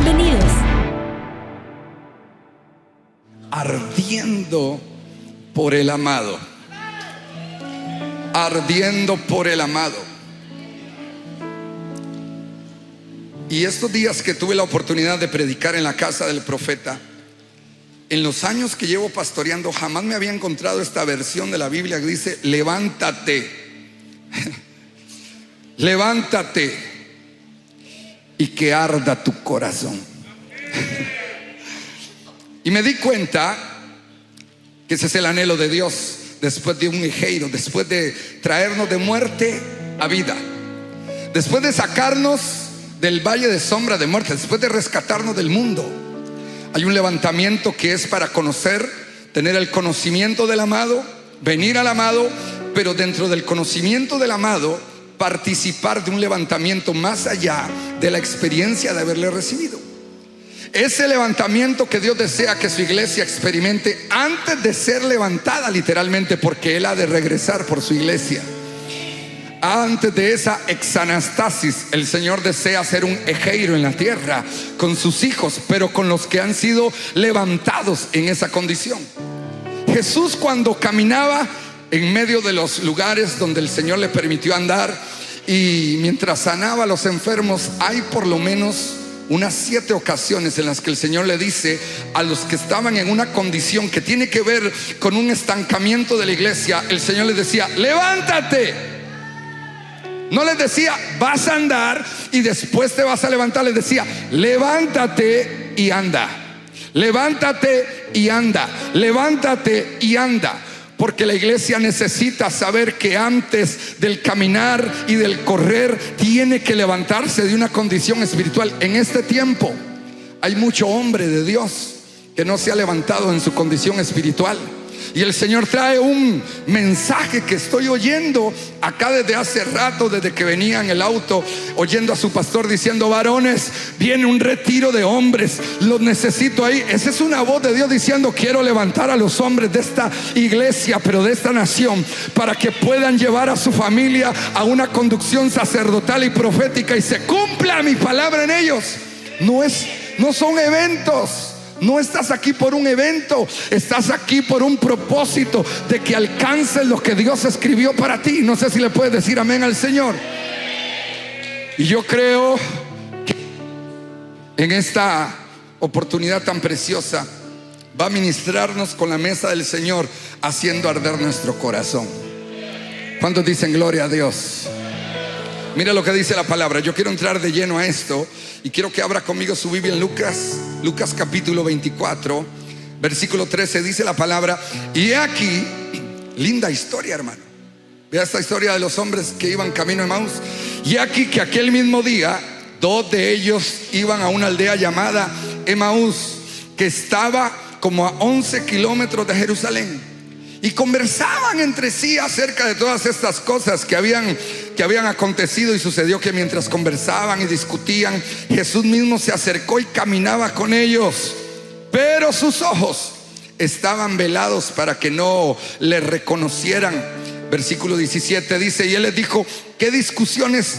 Bienvenidos. Ardiendo por el amado. Ardiendo por el amado. Y estos días que tuve la oportunidad de predicar en la casa del profeta, en los años que llevo pastoreando, jamás me había encontrado esta versión de la Biblia que dice: levántate, levántate y que arda tu corazón. Y me di cuenta que ese es el anhelo de Dios después de un ejeiro, después de traernos de muerte a vida, después de sacarnos del valle de sombra de muerte, después de rescatarnos del mundo. Hay un levantamiento que es para conocer, tener el conocimiento del amado, venir al amado, pero dentro del conocimiento del amado, participar de un levantamiento más allá de la experiencia de haberle recibido. Ese levantamiento que Dios desea que su iglesia experimente antes de ser levantada literalmente, porque Él ha de regresar por su iglesia. Antes de esa exanastasis, el Señor desea hacer un ejeiro en la tierra con sus hijos, pero con los que han sido levantados en esa condición. Jesús, cuando caminaba en medio de los lugares donde el Señor le permitió andar, y mientras sanaba a los enfermos, hay por lo menos unas 7 ocasiones en las que el Señor le dice a los que estaban en una condición que tiene que ver con un estancamiento de la iglesia, el Señor les decía: levántate. No les decía: vas a andar y después te vas a levantar. Les decía: levántate y anda. Levántate y anda. Levántate y anda. Porque la iglesia necesita saber que antes del caminar y del correr tiene que levantarse de una condición espiritual. En este tiempo hay mucho hombre de Dios que no se ha levantado en su condición espiritual. Y el Señor trae un mensaje que estoy oyendo acá desde hace rato, desde que venía en el auto, oyendo a su pastor diciendo: varones, viene un retiro de hombres, los necesito ahí. Esa es una voz de Dios diciendo: quiero levantar a los hombres de esta iglesia, pero de esta nación, para que puedan llevar a su familia a una conducción sacerdotal y profética, y se cumpla mi palabra en ellos. No son eventos. No estás aquí por un evento, estás aquí por un propósito de que alcances lo que Dios escribió para ti. No sé si le puedes decir amén al Señor. Y yo creo que en esta oportunidad tan preciosa va a ministrarnos con la mesa del Señor, haciendo arder nuestro corazón. ¿Cuántos dicen gloria a Dios? Mira lo que dice la palabra. Yo quiero entrar de lleno a esto y quiero que abra conmigo su Biblia en Lucas capítulo 24, versículo 13. Dice la palabra: y aquí, linda historia, hermano. Vea esta historia de los hombres que iban camino a Emaús. Y aquí que aquel mismo día 2 de ellos iban a una aldea llamada Emaús, que estaba como a 11 kilómetros de Jerusalén. Y conversaban entre sí acerca de todas estas cosas que habían acontecido. Y sucedió que mientras conversaban y discutían, Jesús mismo se acercó y caminaba con ellos, pero sus ojos estaban velados para que no le reconocieran. Versículo 17 dice: y Él les dijo: ¿qué discusiones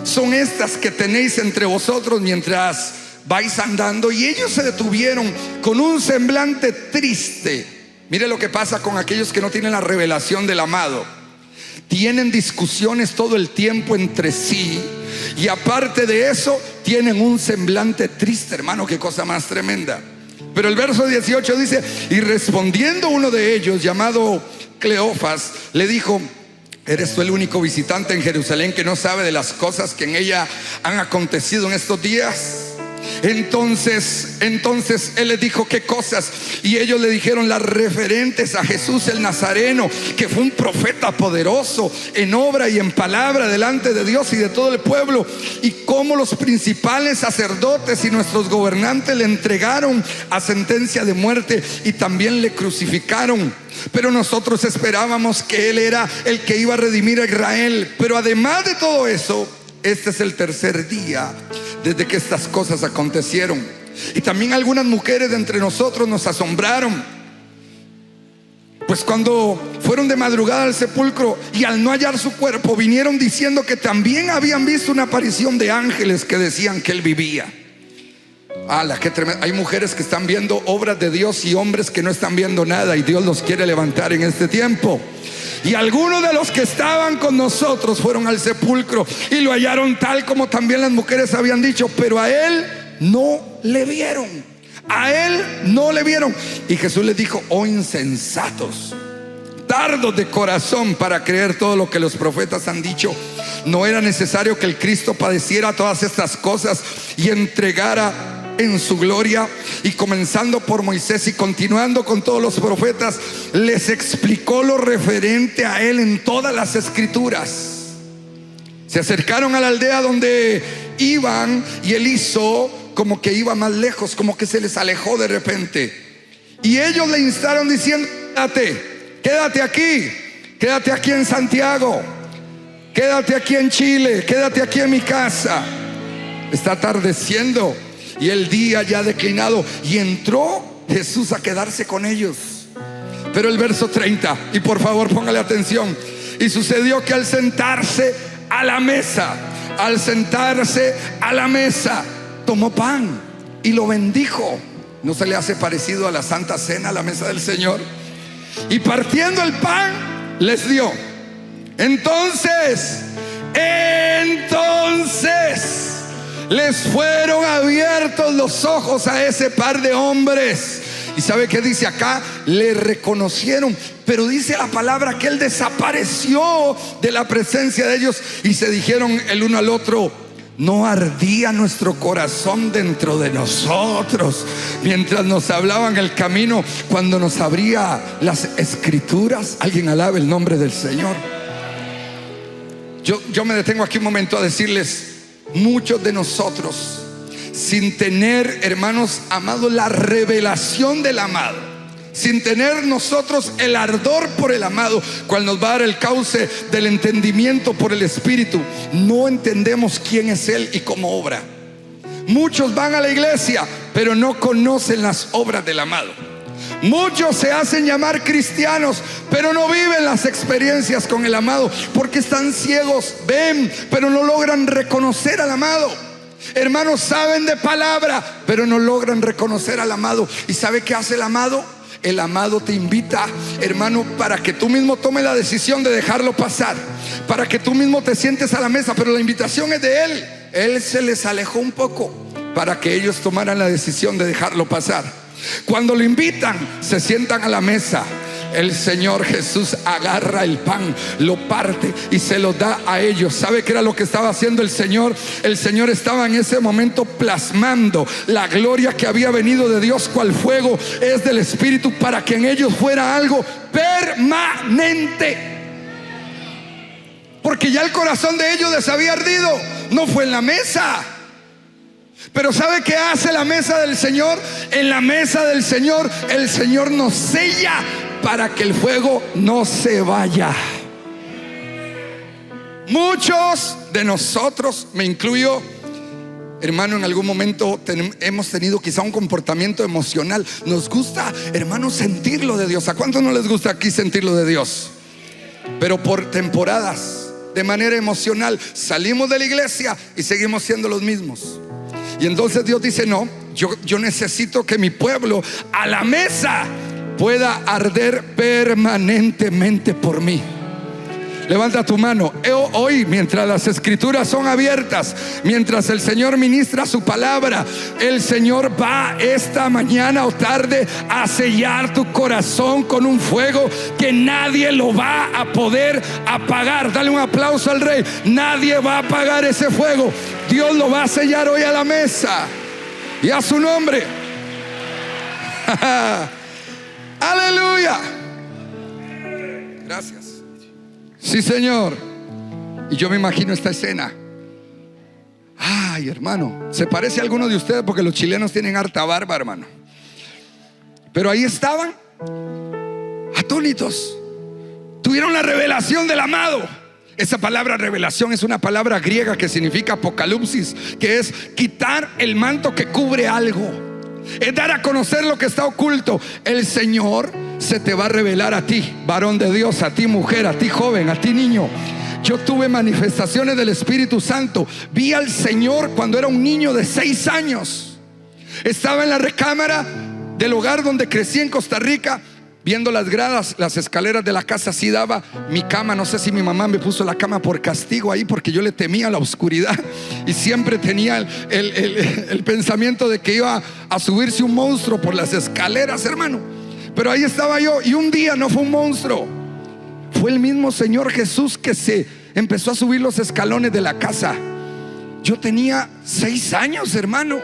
son estas que tenéis entre vosotros mientras vais andando? Y ellos se detuvieron con un semblante triste. Mire lo que pasa con aquellos que no tienen la revelación del amado. Tienen discusiones todo el tiempo entre sí, y aparte de eso tienen un semblante triste, hermano. Qué cosa más tremenda. Pero el verso 18 dice: y respondiendo uno de ellos, llamado Cleofas, le dijo: ¿eres tú el único visitante en Jerusalén que no sabe de las cosas que en ella han acontecido en estos días? Entonces Él les dijo: ¿qué cosas? Y ellos le dijeron las referentes a Jesús el Nazareno, que fue un profeta poderoso en obra y en palabra delante de Dios y de todo el pueblo, y cómo los principales sacerdotes y nuestros gobernantes le entregaron a sentencia de muerte y también le crucificaron. Pero nosotros esperábamos que Él era el que iba a redimir a Israel. Pero además de todo eso, este es el tercer día desde que estas cosas acontecieron. Y también algunas mujeres de entre nosotros nos asombraron, pues cuando fueron de madrugada al sepulcro y al no hallar su cuerpo, vinieron diciendo que también habían visto una aparición de ángeles que decían que Él vivía. ¡Hala, qué tremendo! Hay mujeres que están viendo obras de Dios y hombres que no están viendo nada, y Dios los quiere levantar en este tiempo. Y algunos de los que estaban con nosotros fueron al sepulcro y lo hallaron tal como también las mujeres habían dicho, pero a él no le vieron. A él no le vieron. Y Jesús les dijo: oh insensatos, tardos de corazón para creer todo lo que los profetas han dicho. ¿No era necesario que el Cristo padeciera todas estas cosas y entregara en su gloria? Y comenzando por Moisés y continuando con todos los profetas, les explicó lo referente a él en todas las escrituras. Se acercaron a la aldea donde iban, y él hizo como que iba más lejos, como que se les alejó de repente. Y ellos le instaron diciendo: quédate aquí en Santiago, quédate aquí en Chile, quédate aquí en mi casa. Está atardeciendo y el día ya declinado, y entró Jesús a quedarse con ellos. Pero el verso 30, y por favor póngale atención: y sucedió que al sentarse a la mesa, tomó pan y lo bendijo. ¿No se le hace parecido a la Santa Cena, la mesa del Señor? Y partiendo el pan, les dio. Entonces les fueron abiertos los ojos a ese par de hombres. ¿Y sabe qué dice acá? Le reconocieron, pero dice la palabra que él desapareció de la presencia de ellos, y se dijeron el uno al otro: ¿no ardía nuestro corazón dentro de nosotros mientras nos hablaban el camino, cuando nos abría las escrituras? Alguien alabe el nombre del Señor. Yo me detengo aquí un momento a decirles: muchos de nosotros, sin tener, hermanos amados, la revelación del amado, sin tener nosotros el ardor por el amado, cual nos va a dar el cauce del entendimiento por el Espíritu, no entendemos quién es Él y cómo obra. Muchos van a la iglesia, pero no conocen las obras del amado. Muchos se hacen llamar cristianos, pero no viven las experiencias con el amado, porque están ciegos, ven, pero no logran reconocer al amado. Hermanos, saben de palabra, pero no logran reconocer al amado. ¿Y sabe qué hace el amado? El amado te invita, hermano, para que tú mismo tomes la decisión de dejarlo pasar, para que tú mismo te sientes a la mesa, pero la invitación es de Él. Él se les alejó un poco para que ellos tomaran la decisión de dejarlo pasar. Cuando lo invitan, se sientan a la mesa. El Señor Jesús agarra el pan, lo parte y se lo da a ellos. ¿Sabe qué era lo que estaba haciendo el Señor? El Señor estaba en ese momento plasmando la gloria que había venido de Dios, cual fuego es del Espíritu, para que en ellos fuera algo permanente. Porque ya el corazón de ellos les había ardido. No fue en la mesa. Pero ¿sabe qué hace la mesa del Señor? En la mesa del Señor, el Señor nos sella para que el fuego no se vaya. Muchos de nosotros, me incluyo, hermano, en algún momento hemos tenido quizá un comportamiento emocional. Nos gusta, hermano, sentir lo de Dios. ¿A cuántos no les gusta aquí sentir lo de Dios? Pero por temporadas, de manera emocional, salimos de la iglesia y seguimos siendo los mismos. Y entonces Dios dice: no, yo necesito que mi pueblo a la mesa pueda arder permanentemente por mí. Levanta tu mano. Hoy, mientras las escrituras son abiertas, mientras el Señor ministra su palabra, el Señor va esta mañana o tarde a sellar tu corazón con un fuego que nadie lo va a poder apagar. Dale un aplauso al Rey. Nadie va a apagar ese fuego. Dios lo va a sellar hoy a la mesa, y a su nombre. Aleluya. Gracias. Sí, Señor. Y yo me imagino esta escena. Ay, hermano, se parece a alguno de ustedes, porque los chilenos tienen harta barba, hermano. Pero ahí estaban, atónitos. Tuvieron la revelación del amado. Esa palabra revelación es una palabra griega que significa apocalipsis, que es quitar el manto que cubre algo, es dar a conocer lo que está oculto. El Señor se te va a revelar a ti, varón de Dios, a ti mujer, a ti joven, a ti niño. Yo tuve manifestaciones del Espíritu Santo. Vi al Señor cuando era un niño de 6 años. Estaba en la recámara del hogar donde crecí en Costa Rica, viendo las gradas, las escaleras de la casa. Así daba mi cama. No sé si mi mamá me puso la cama por castigo ahí, porque yo le temía la oscuridad y siempre tenía el pensamiento de que iba a subirse un monstruo por las escaleras, hermano. Pero ahí estaba yo, y un día no fue un monstruo, fue el mismo Señor Jesús que se empezó a subir los escalones de la casa. Yo tenía 6 años, hermano.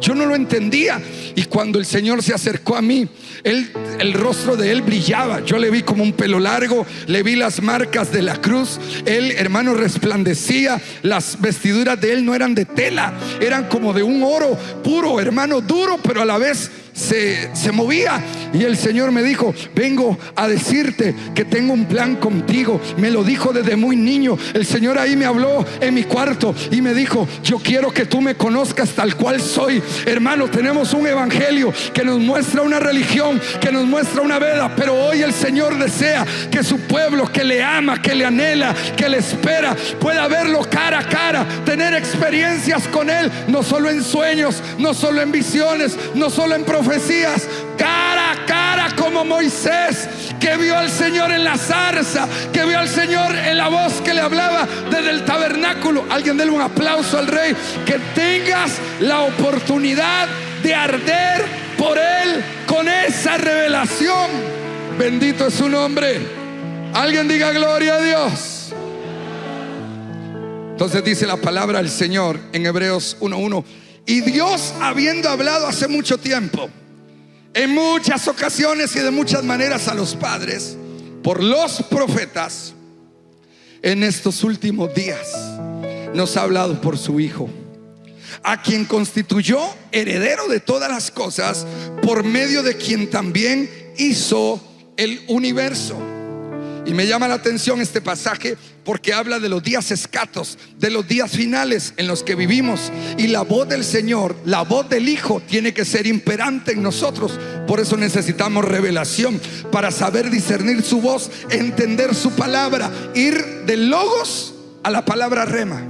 Yo no lo entendía. Y cuando el Señor se acercó a mí, el rostro de Él brillaba. Yo le vi como un pelo largo, le vi las marcas de la cruz. Él, hermano, resplandecía. Las vestiduras de Él no eran de tela, eran como de un oro puro, hermano, duro, pero a la vez se movía. Y el Señor me dijo: vengo a decirte que tengo un plan contigo. Me lo dijo desde muy niño. El Señor ahí me habló en mi cuarto y me dijo: yo quiero que tú me conozcas tal cual soy. Hermano, tenemos un evangelio que nos muestra una religión, que nos muestra una veda, pero hoy el Señor desea que su pueblo, que le ama, que le anhela, que le espera, pueda verlo cara a cara, tener experiencias con Él, no solo en sueños, no solo en visiones, no solo en profecías, cara a cara, como Moisés, que vio al Señor en la zarza, que vio al Señor en la voz que le hablaba desde el tabernáculo. Alguien déle un aplauso al Rey. Que tengas la oportunidad de arder por Él con esa revelación. Bendito es su nombre. Alguien diga gloria a Dios. Entonces dice la palabra del Señor en Hebreos 1:1: y Dios, habiendo hablado hace mucho tiempo, en muchas ocasiones y de muchas maneras a los padres por los profetas, en estos últimos días nos ha hablado por su Hijo, a quien constituyó heredero de todas las cosas, por medio de quien también hizo el universo. Y me llama la atención este pasaje porque habla de los días escatos, de los días finales en los que vivimos. Y la voz del Señor, la voz del Hijo, tiene que ser imperante en nosotros. Por eso necesitamos revelación para saber discernir su voz, entender su palabra, ir del logos a la palabra rema,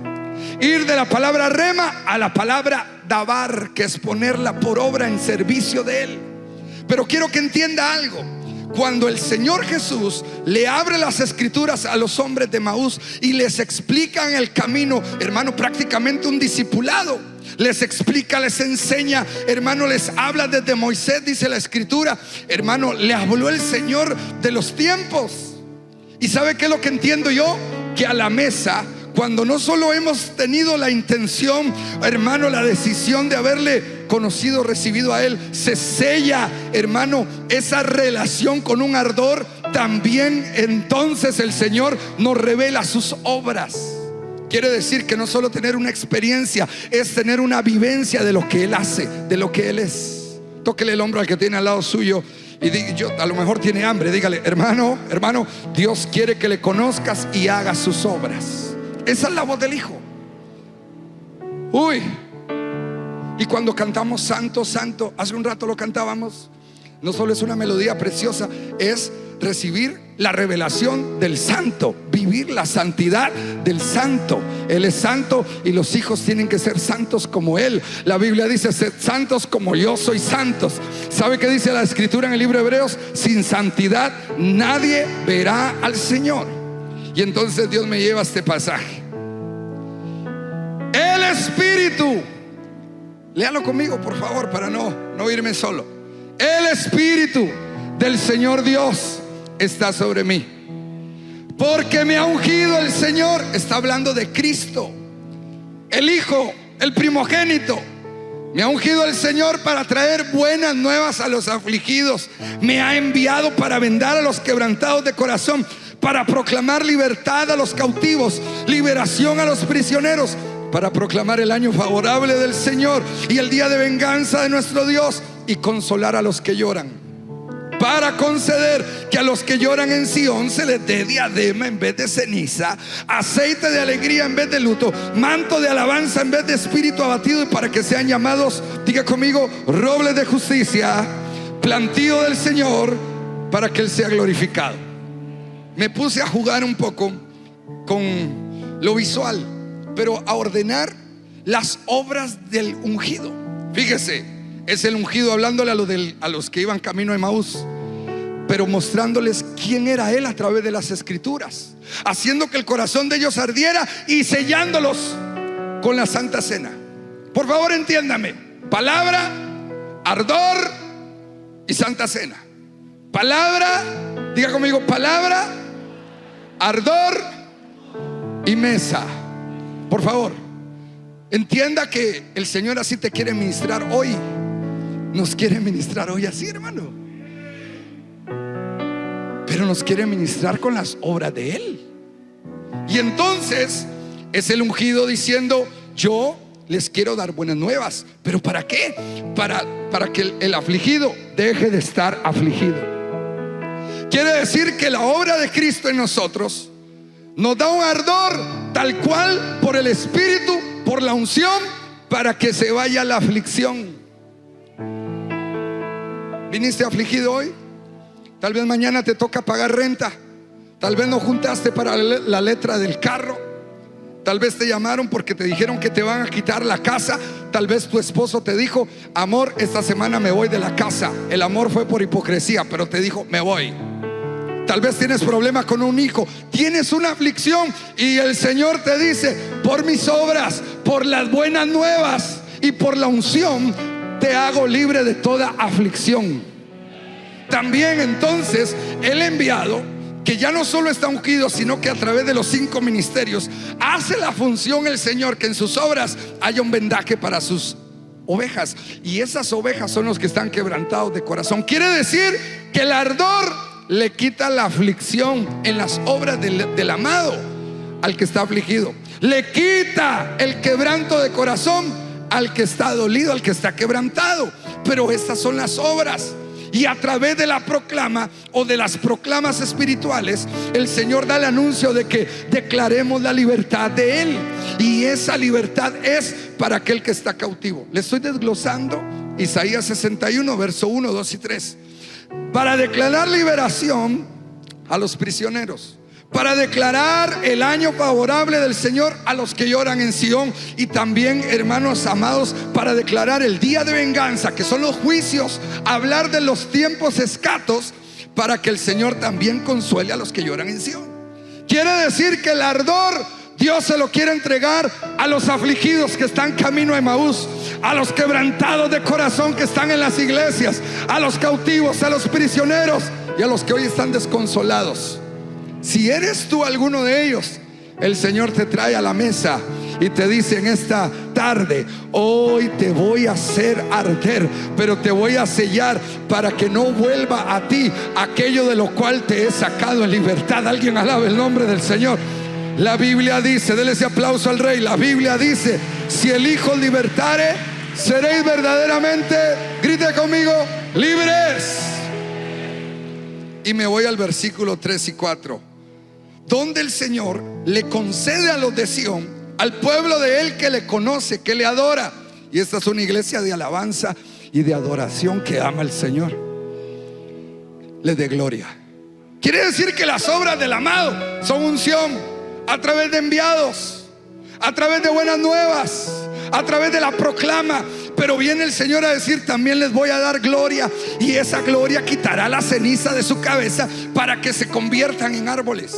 ir de la palabra rema a la palabra dabar, que es ponerla por obra en servicio de Él. Pero quiero que entienda algo. Cuando el Señor Jesús le abre las escrituras a los hombres de Emaús y les explica en el camino, hermano, prácticamente un discipulado, les explica, les enseña, hermano, les habla desde Moisés, dice la escritura, hermano, le habló el Señor de los tiempos. ¿Y sabe qué es lo que entiendo yo? Que a la mesa, cuando no solo hemos tenido la intención, hermano, la decisión de haberle conocido, recibido a Él, se sella, hermano, esa relación con un ardor. También entonces el Señor nos revela sus obras. Quiere decir que no solo tener una experiencia, es tener una vivencia de lo que Él hace, de lo que Él es. Tóquele el hombro al que tiene al lado suyo y diga, a lo mejor tiene hambre, dígale: hermano, Dios quiere que le conozcas y hagas sus obras. Esa es la voz del Hijo. Uy. Y cuando cantamos Santo, Santo, hace un rato lo cantábamos, no solo es una melodía preciosa, es recibir la revelación del Santo, vivir la santidad del Santo. Él es santo y los hijos tienen que ser santos como Él. La Biblia dice: sed santos como yo soy santos. ¿Sabe qué dice la escritura en el libro de Hebreos? Sin santidad nadie verá al Señor. Y entonces Dios me lleva a este pasaje: el Espíritu, léalo conmigo por favor para no irme solo. El Espíritu del Señor Dios está sobre mí, porque me ha ungido el Señor. Está hablando de Cristo, el Hijo, el primogénito. Me ha ungido el Señor para traer buenas nuevas a los afligidos. Me ha enviado para vendar a los quebrantados de corazón, para proclamar libertad a los cautivos, liberación a los prisioneros, para proclamar el año favorable del Señor y el día de venganza de nuestro Dios, y consolar a los que lloran, para conceder que a los que lloran en Sión se les dé diadema en vez de ceniza, aceite de alegría en vez de luto, manto de alabanza en vez de espíritu abatido, y para que sean llamados, diga conmigo, robles de justicia, plantío del Señor, para que Él sea glorificado. Me puse a jugar un poco con lo visual, pero a ordenar las obras del ungido. Fíjese, Es el ungido hablándole a los que iban camino a Emaús, pero mostrándoles quién era Él a través de las Escrituras, haciendo que el corazón de ellos ardiera y sellándolos con la Santa Cena. Por favor, entiéndame: palabra, ardor y Santa Cena. Palabra, diga conmigo: palabra, ardor y mesa. Por favor, entienda que el Señor así te quiere ministrar hoy. Nos quiere ministrar hoy así, hermano. Pero nos quiere ministrar con las obras de Él. Y entonces es el ungido diciendo: yo les quiero dar buenas nuevas. ¿Pero para qué? Para que el afligido deje de estar afligido. Quiere decir que la obra de Cristo en nosotros nos da un ardor tal cual por el Espíritu, por la unción, para que se vaya la aflicción. ¿Viniste afligido hoy? Tal vez mañana te toca pagar renta. Tal vez no juntaste para la letra del carro. Tal vez te llamaron porque te dijeron que te van a quitar la casa. Tal vez tu esposo te dijo: amor, esta semana me voy de la casa. El amor fue por hipocresía, pero te dijo: me voy. Tal vez tienes problemas con un hijo, tienes una aflicción, y el Señor te dice: por mis obras, por las buenas nuevas y por la unción, te hago libre de toda aflicción. También entonces el enviado, que ya no solo está ungido, sino que a través de los 5 ministerios hace la función el Señor, que en sus obras haya un vendaje para sus ovejas. Y esas ovejas son los que están quebrantados de corazón. Quiere decir que el ardor le quita la aflicción en las obras del amado al que está afligido. Le quita el quebranto de corazón al que está dolido, al que está quebrantado. Pero estas son las obras. Y a través de la proclama o de las proclamas espirituales, el Señor da el anuncio de que declaremos la libertad de Él. Y esa libertad es para aquel que está cautivo. Le estoy desglosando Isaías 61, verso 1, 2 y 3. Para declarar liberación a los prisioneros, para declarar el año favorable del Señor a los que lloran en Sión. Y también, hermanos amados, para declarar el día de venganza, que son los juicios. Hablar de los tiempos escatos, para que el Señor también consuele a los que lloran en Sión. Quiere decir que el ardor Dios se lo quiere entregar a los afligidos que están camino a Emaús, a los quebrantados de corazón que están en las iglesias, a los cautivos, a los prisioneros y a los que hoy están desconsolados. Si eres tú alguno de ellos, el Señor te trae a la mesa y te dice en esta tarde: hoy te voy a hacer arder, pero te voy a sellar para que no vuelva a ti aquello de lo cual te he sacado en libertad. Alguien alabe el nombre del Señor. La Biblia dice, déle ese aplauso al Rey. La Biblia dice: si el Hijo libertare, seréis verdaderamente, grite conmigo, libres. Y me voy al versículo 3 y 4, donde el Señor le concede a los de Sión, al pueblo de Él que le conoce, que le adora. Y esta es una iglesia de alabanza y de adoración que ama al Señor. Le dé gloria. Quiere decir que las obras del amado son unción a través de enviados, a través de buenas nuevas, a través de la proclama. Pero viene el Señor a decir: también les voy a dar gloria, y esa gloria quitará la ceniza de su cabeza para que se conviertan en árboles.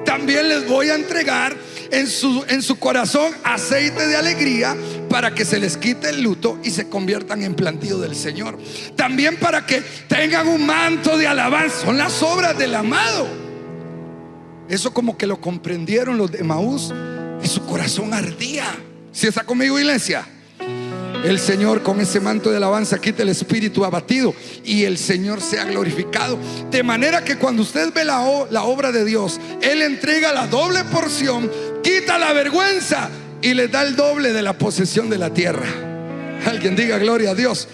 También les voy a entregar en su corazón aceite de alegría, para que se les quite el luto y se conviertan en plantío del Señor. También para que tengan un manto de alabanza. Son las obras del amado. Eso como que lo comprendieron los de Emaús y su corazón ardía. ¿Sí está conmigo, iglesia? El Señor con ese manto de alabanza quita el espíritu abatido y el Señor sea glorificado. De manera que cuando usted ve la obra de Dios, Él entrega la doble porción, quita la vergüenza y le da el doble de la posesión de la tierra. Alguien diga gloria a Dios.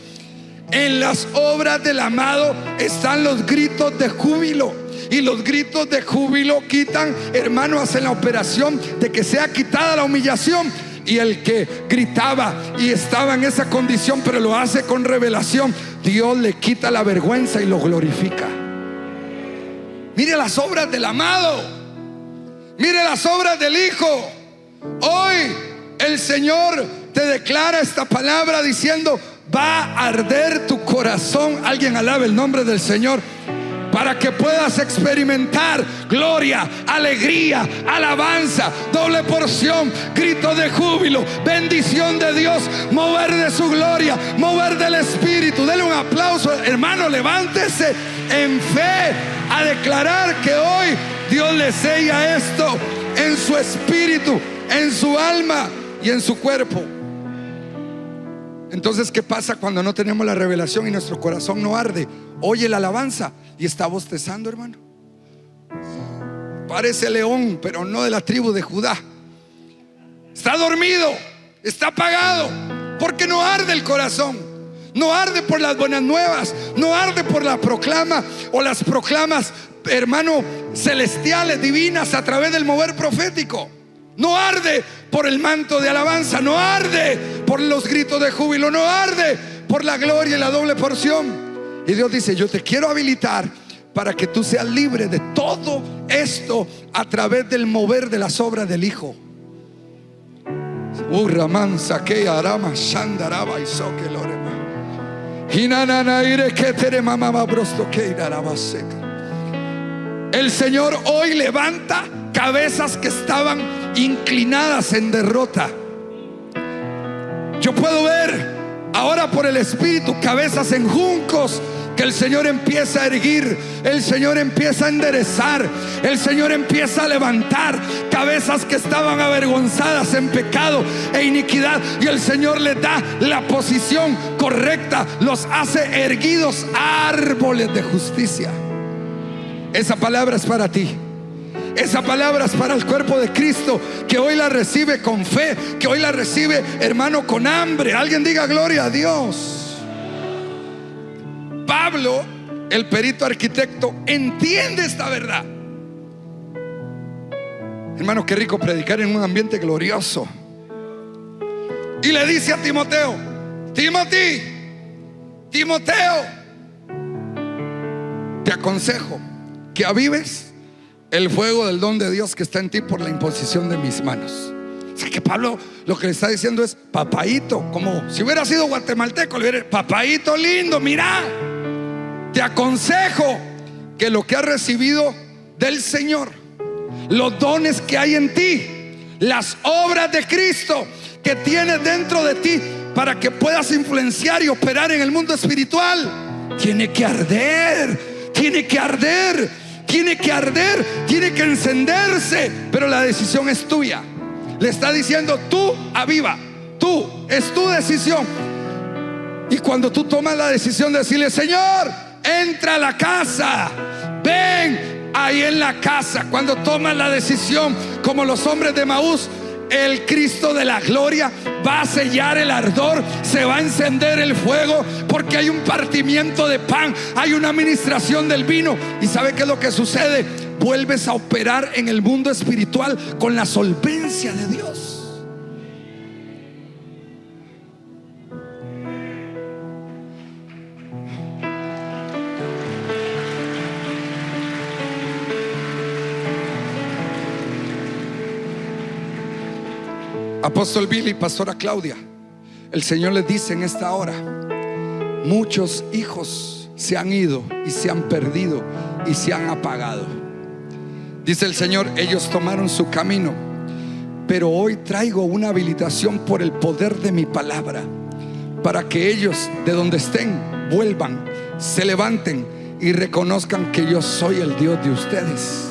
En las obras del amado están los gritos de júbilo. Y los gritos de júbilo quitan, hermano, hacen la operación de que sea quitada la humillación. Y el que gritaba y estaba en esa condición, pero lo hace con revelación, Dios le quita la vergüenza y lo glorifica. Mire las obras del amado, mire las obras del Hijo. Hoy el Señor te declara esta palabra diciendo: va a arder tu corazón. Alguien alabe el nombre del Señor, para que puedas experimentar gloria, alegría, alabanza, doble porción, grito de júbilo, bendición de Dios, mover de su gloria, mover del Espíritu. Dele un aplauso, hermano, levántese en fe a declarar que hoy Dios le sella esto en su espíritu, en su alma y en su cuerpo. Entonces, ¿qué pasa cuando no tenemos la revelación y nuestro corazón no arde? Oye la alabanza y está bostezando, hermano. Parece león, pero no de la tribu de Judá. Está dormido, está apagado, porque no arde el corazón. No arde por las buenas nuevas, no arde por la proclama o las proclamas, hermano, celestiales, divinas, a través del mover profético. No arde por el manto de alabanza, no arde por los gritos de júbilo, no arde por la gloria y la doble porción. Y Dios dice: yo te quiero habilitar para que tú seas libre de todo esto a través del mover de las obras del Hijo. El Señor hoy levanta cabezas que estaban inclinadas en derrota. Yo puedo ver ahora por el Espíritu cabezas en juncos que el Señor empieza a erguir, el Señor empieza a enderezar, el Señor empieza a levantar cabezas que estaban avergonzadas en pecado e iniquidad, y el Señor les da la posición correcta, los hace erguidos árboles de justicia. Esa palabra es para ti. Esa palabra es para el cuerpo de Cristo, que hoy la recibe con fe, que hoy la recibe, hermano, con hambre. Alguien diga gloria a Dios. Pablo, el perito arquitecto, entiende esta verdad. Hermano, qué rico predicar en un ambiente glorioso. Y le dice a Timoteo: Timoteo, te aconsejo que avives el fuego del don de Dios que está en ti por la imposición de mis manos. O sea que Pablo lo que le está diciendo es: papaíto, como si hubiera sido guatemalteco, le hubiera: papaíto lindo, mira, te aconsejo que lo que has recibido del Señor, los dones que hay en ti, las obras de Cristo que tienes dentro de ti, para que puedas influenciar y operar en el mundo espiritual, tiene que arder, tiene que arder, tiene que arder, tiene que encenderse. Pero la decisión es tuya. Le está diciendo: tú aviva, tú, es tu decisión. Y cuando tú tomas la decisión de decirle: Señor, entra a la casa, ven ahí en la casa. Cuando tomas la decisión, como los hombres de Maús, el Cristo de la gloria va a sellar el ardor, se va a encender el fuego, porque hay un partimiento de pan, hay una administración del vino. ¿Y sabe qué es lo que sucede? Vuelves a operar en el mundo espiritual con la solvencia de Dios. Apóstol Billy, pastora Claudia, el Señor les dice en esta hora: muchos hijos se han ido y se han perdido y se han apagado. Dice el Señor: ellos tomaron su camino, pero hoy traigo una habilitación por el poder de mi palabra, para que ellos, de donde estén, vuelvan, se levanten y reconozcan que yo soy el Dios de ustedes,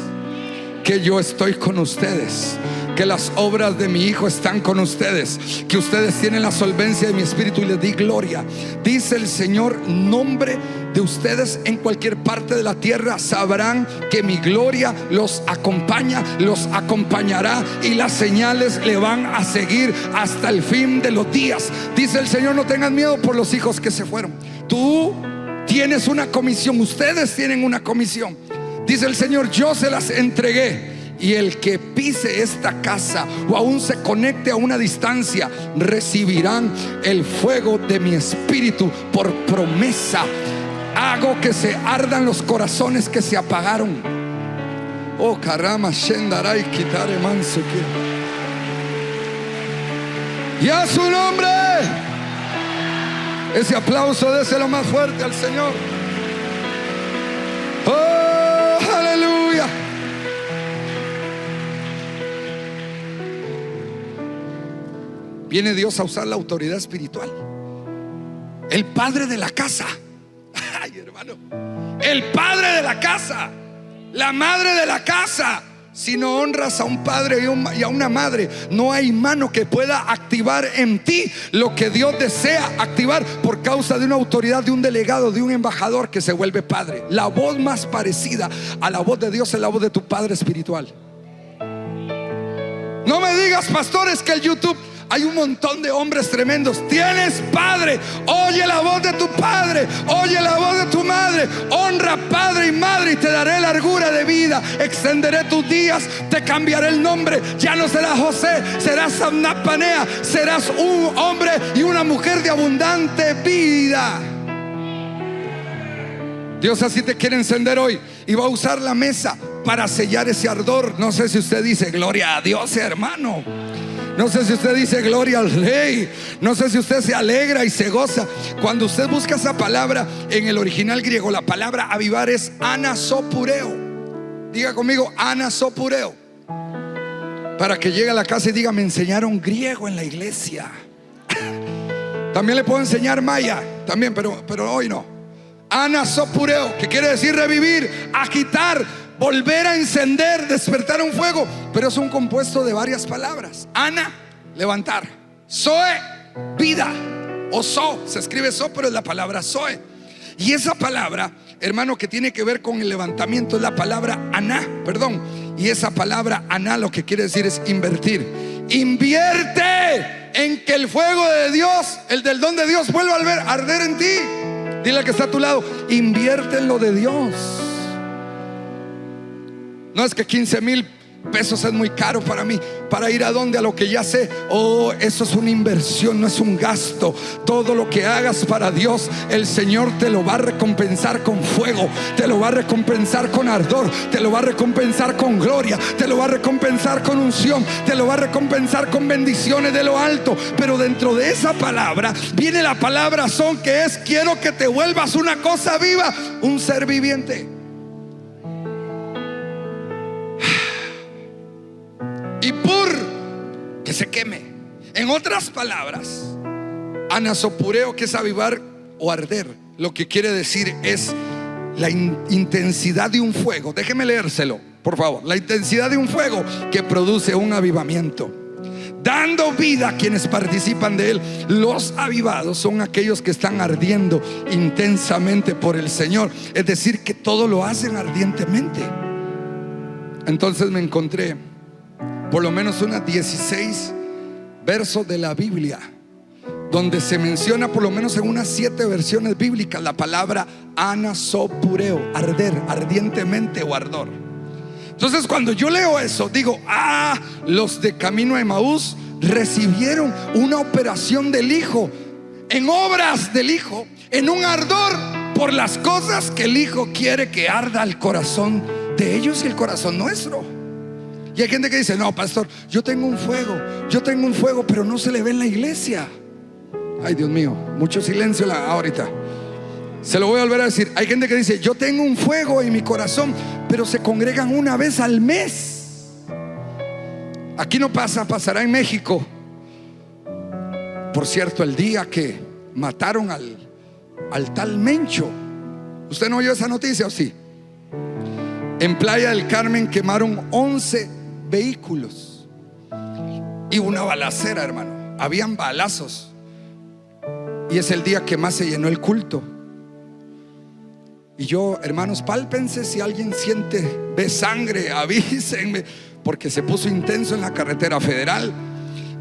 que yo estoy con ustedes, que las obras de mi Hijo están con ustedes, que ustedes tienen la solvencia de mi espíritu, y les di gloria. Dice el Señor: nombre de ustedes en cualquier parte de la tierra sabrán que mi gloria los acompaña, los acompañará, y las señales le van a seguir hasta el fin de los días. Dice el Señor: no tengan miedo por los hijos que se fueron. Tú tienes una comisión, ustedes tienen una comisión. Dice el Señor: yo se las entregué, y el que pise esta casa o aún se conecte a una distancia, recibirán el fuego de mi espíritu por promesa. Hago que se ardan los corazones que se apagaron. Oh, caramba, shendarai kitare mansuki. Y a su nombre, Ese aplauso, déselo más fuerte al Señor. Oh, aleluya. Viene Dios a usar la autoridad espiritual. El padre de la casa. Ay, hermano. El padre de la casa. La madre de la casa. Si no honras a un padre y a una madre, no hay mano que pueda activar en ti lo que Dios desea activar, por causa de una autoridad, de un delegado, de un embajador que se vuelve padre. La voz más parecida a la voz de Dios es la voz de tu padre espiritual. No me digas, pastores, que el YouTube hay un montón de hombres tremendos. Tienes padre, oye la voz de tu padre, oye la voz de tu madre. Honra padre y madre y te daré largura de vida, extenderé tus días, te cambiaré el nombre. Ya no serás José, serás Samnapanea, serás un hombre y una mujer de abundante vida. Dios así te quiere encender hoy, y va a usar la mesa para sellar ese ardor. No sé si usted dice gloria a Dios, hermano. No sé si usted dice gloria al Rey. No sé si usted se alegra y se goza. Cuando usted busca esa palabra en el original griego, la palabra avivar es anasopureo. Diga conmigo, anasopureo. Para que llegue a la casa y diga, me enseñaron griego en la iglesia. También le puedo enseñar maya, también, pero hoy no. Anasopureo, que quiere decir revivir, agitar, volver a encender, despertar un fuego. Pero es un compuesto de varias palabras. Ana, levantar. Zoe, vida. O so, se escribe so, pero es la palabra zoe. Y esa palabra, hermano, que tiene que ver con el levantamiento, es la palabra aná, perdón. Y esa palabra aná lo que quiere decir es invertir. Invierte en que el fuego de Dios, el del don de Dios, vuelva a arder en ti. Dile al que está a tu lado, invierte en lo de Dios. No es que 15,000 pesos es muy caro para mí. ¿Para ir a dónde? A lo que ya sé. Oh, eso es una inversión, no es un gasto. Todo lo que hagas para Dios, el Señor te lo va a recompensar con fuego, te lo va a recompensar con ardor, te lo va a recompensar con gloria, te lo va a recompensar con unción, te lo va a recompensar con bendiciones de lo alto. Pero dentro de esa palabra viene la palabra son, que es: quiero que te vuelvas una cosa viva, un ser viviente. Y por que se queme. En otras palabras, anasopureo, que es avivar o arder, lo que quiere decir es la intensidad de un fuego. Déjeme leérselo, por favor. La intensidad de un fuego que produce un avivamiento, dando vida a quienes participan de él. Los avivados son aquellos que están ardiendo intensamente por el Señor. Es decir, que todo lo hacen ardientemente. Entonces me encontré por lo menos unas 16 versos de la Biblia donde se menciona, por lo menos en unas 7 versiones bíblicas, la palabra anasopureo, arder, ardientemente o ardor. Entonces cuando yo leo eso, digo, los de camino a Emaús recibieron una operación del Hijo, en obras del Hijo, en un ardor por las cosas que el Hijo quiere que arda el corazón de ellos y el corazón nuestro. Y hay gente que dice, no, pastor, yo tengo un fuego, pero no se le ve en la iglesia. Ay, Dios mío, mucho silencio ahorita. Se lo voy a volver a decir. Hay gente que dice, yo tengo un fuego en mi corazón, pero se congregan una vez al mes. Aquí no pasa, pasará en México. Por cierto, el día que mataron al tal Mencho, ¿usted no oyó esa noticia o sí? En Playa del Carmen quemaron 11 vehículos y una balacera, hermano. Habían balazos. Y es el día que más se llenó el culto. Y yo, hermanos, pálpense si alguien ve sangre, avísenme, porque se puso intenso en la carretera federal.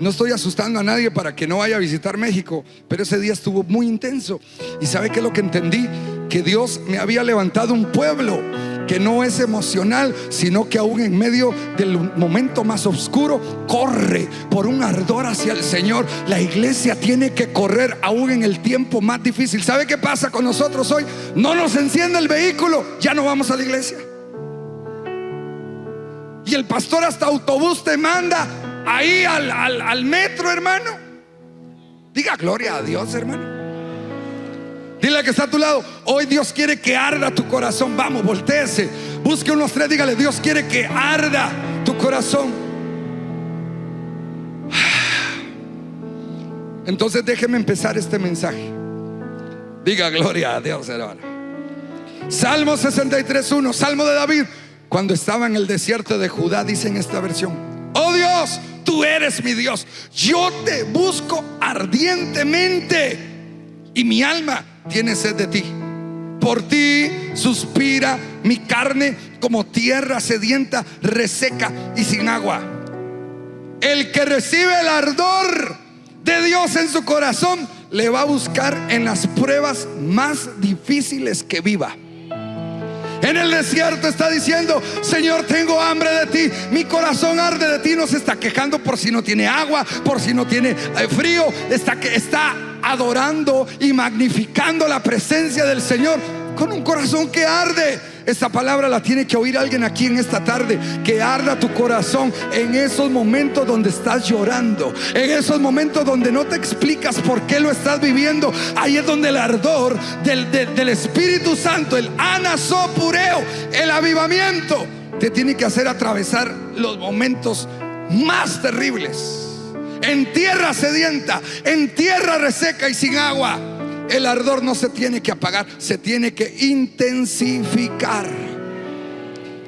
No estoy asustando a nadie para que no vaya a visitar México, pero ese día estuvo muy intenso. ¿Y sabe qué es lo que entendí? Que Dios me había levantado un pueblo que no es emocional, sino que aún en medio del momento más oscuro corre por un ardor hacia el Señor. La iglesia tiene que correr aún en el tiempo más difícil. ¿Sabe qué pasa con nosotros hoy? No nos enciende el vehículo, ya no vamos a la iglesia. Y el pastor hasta autobús te manda ahí al metro, hermano. Diga gloria a Dios, hermano. Dígale que está a tu lado: hoy Dios quiere que arda tu corazón. Vamos, voltéese, busque unos tres, dígale: Dios quiere que arda tu corazón. Entonces déjeme empezar este mensaje. Diga gloria a Dios, hermano. Salmo 63:1, Salmo de David. Cuando estaba en el desierto de Judá, dice en esta versión: oh Dios, tú eres mi Dios, yo te busco ardientemente, y mi alma tiene sed de ti. Por ti suspira mi carne como tierra sedienta, reseca y sin agua. El que recibe el ardor de Dios en su corazón le va a buscar en las pruebas más difíciles que viva. En el desierto está diciendo: Señor, tengo hambre de ti, mi corazón arde de ti. No se está quejando por si no tiene agua, por si no tiene frío. Está adorando y magnificando la presencia del Señor con un corazón que arde. Esta palabra la tiene que oír alguien aquí en esta tarde. Que arda tu corazón en esos momentos donde estás llorando, en esos momentos donde no te explicas por qué lo estás viviendo. Ahí es donde el ardor del Espíritu Santo, el anasopureo, el avivamiento, te tiene que hacer atravesar los momentos más terribles. En tierra sedienta, en tierra reseca y sin agua, el ardor no se tiene que apagar, se tiene que intensificar.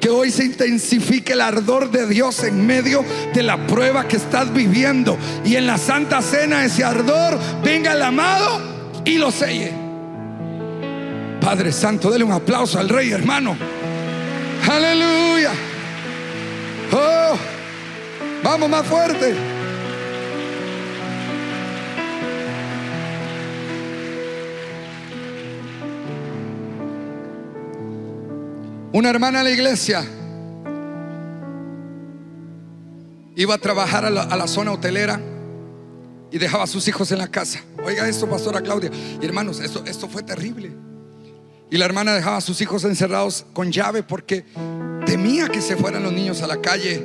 Que hoy se intensifique el ardor de Dios en medio de la prueba que estás viviendo, y en la Santa Cena ese ardor venga el amado y lo selle. Padre Santo, dele un aplauso al Rey, hermano. Aleluya. Oh, vamos más fuerte. Una hermana de la iglesia iba a trabajar a la zona hotelera y dejaba a sus hijos en la casa. Oiga esto, pastora Claudia y hermanos, esto fue terrible. Y la hermana dejaba a sus hijos encerrados con llave porque temía que se fueran los niños a la calle.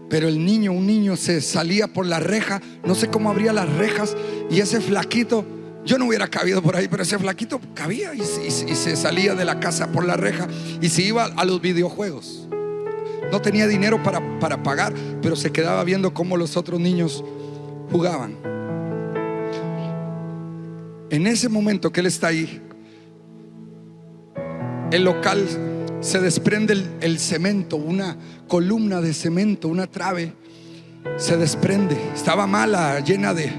Pero un niño se salía por la reja, no sé cómo abría las rejas, y ese flaquito, yo no hubiera cabido por ahí, pero ese flaquito cabía y se salía de la casa por la reja y se iba a los videojuegos. No tenía dinero para pagar, pero se quedaba viendo cómo los otros niños jugaban. En ese momento que él está ahí, el local se desprende el cemento, una columna de cemento, una trave se desprende. Estaba mala, llena de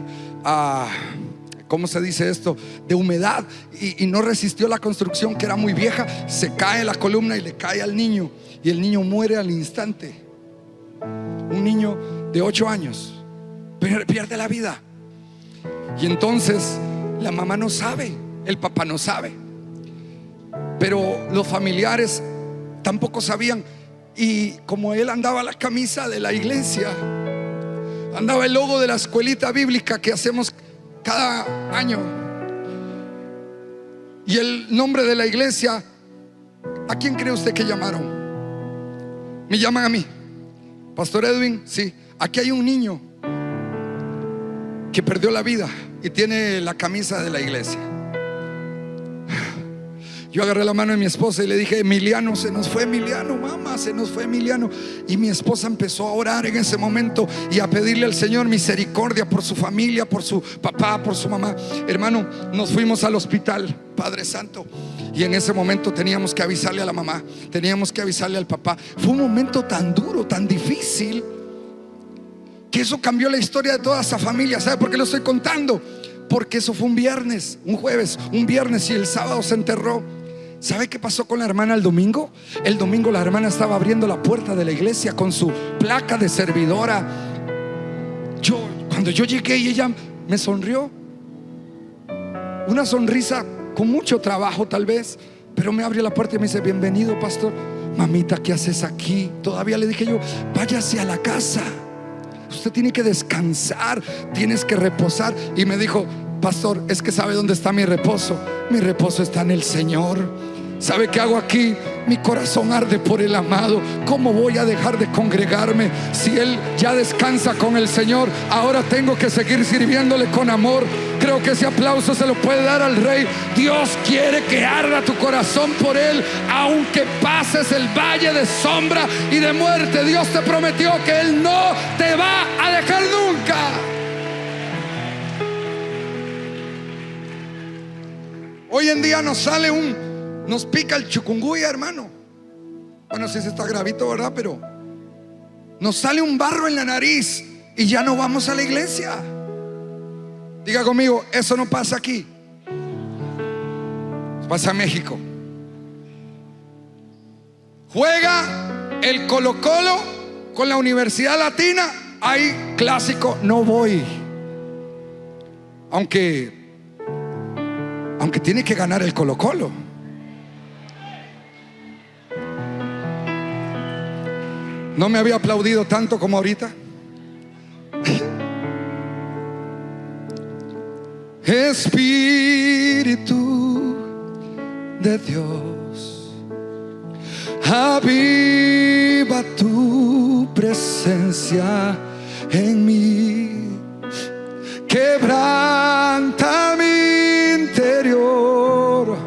¿cómo se dice esto? De humedad, y no resistió la construcción, que era muy vieja. Se cae la columna y le cae al niño, y el niño muere al instante. Un niño de 8 años pierde la vida. Y entonces la mamá no sabe, el papá no sabe, pero los familiares tampoco sabían. Y como él andaba la camisa de la iglesia, andaba el logo de la escuelita bíblica que hacemos cada año, y el nombre de la iglesia, ¿a quién cree usted que llamaron? Me llaman a mí, Pastor Edwin. Sí, aquí hay un niño que perdió la vida y tiene la camisa de la iglesia. Yo agarré la mano de mi esposa y le dije: Emiliano, se nos fue Emiliano, mamá, se nos fue Emiliano. Y mi esposa empezó a orar en ese momento y a pedirle al Señor misericordia por su familia, por su papá, por su mamá. Hermano, nos fuimos al hospital, Padre Santo, y en ese momento teníamos que avisarle a la mamá, teníamos que avisarle al papá. Fue un momento tan duro, tan difícil, que eso cambió la historia de toda esa familia. ¿Sabe por qué lo estoy contando? Porque eso fue un viernes, un jueves, un viernes, y el sábado se enterró. ¿Sabe qué pasó con la hermana el domingo? El domingo la hermana estaba abriendo la puerta de la iglesia con su placa de servidora. Cuando yo llegué, y ella me sonrió, una sonrisa con mucho trabajo tal vez, pero me abrió la puerta y me dice: bienvenido, pastor. Mamita, ¿qué haces aquí? Todavía le dije yo: váyase a la casa, usted tiene que descansar, tienes que reposar. Y me dijo: pastor, es que ¿sabe dónde está mi reposo? Mi reposo está en el Señor. ¿Sabe qué hago aquí? Mi corazón arde por el amado. ¿Cómo voy a dejar de congregarme si Él ya descansa con el Señor? Ahora tengo que seguir sirviéndole con amor. Creo que ese aplauso se lo puede dar al Rey. Dios quiere que arda tu corazón por Él, aunque pases el valle de sombra y de muerte. Dios te prometió que Él no te va a dejar nunca. Hoy en día nos pica el chikungunya, hermano. Bueno, si se está gravito, ¿verdad? Pero nos sale un barro en la nariz y ya no vamos a la iglesia. Diga conmigo, eso no pasa aquí, pasa en México. Juega el Colo-Colo con la Universidad Latina, hay clásico, no voy. Aunque tiene que ganar el Colo-Colo. No me había aplaudido tanto como ahorita. Espíritu de Dios, aviva tu presencia en mí, quebranta mi interior,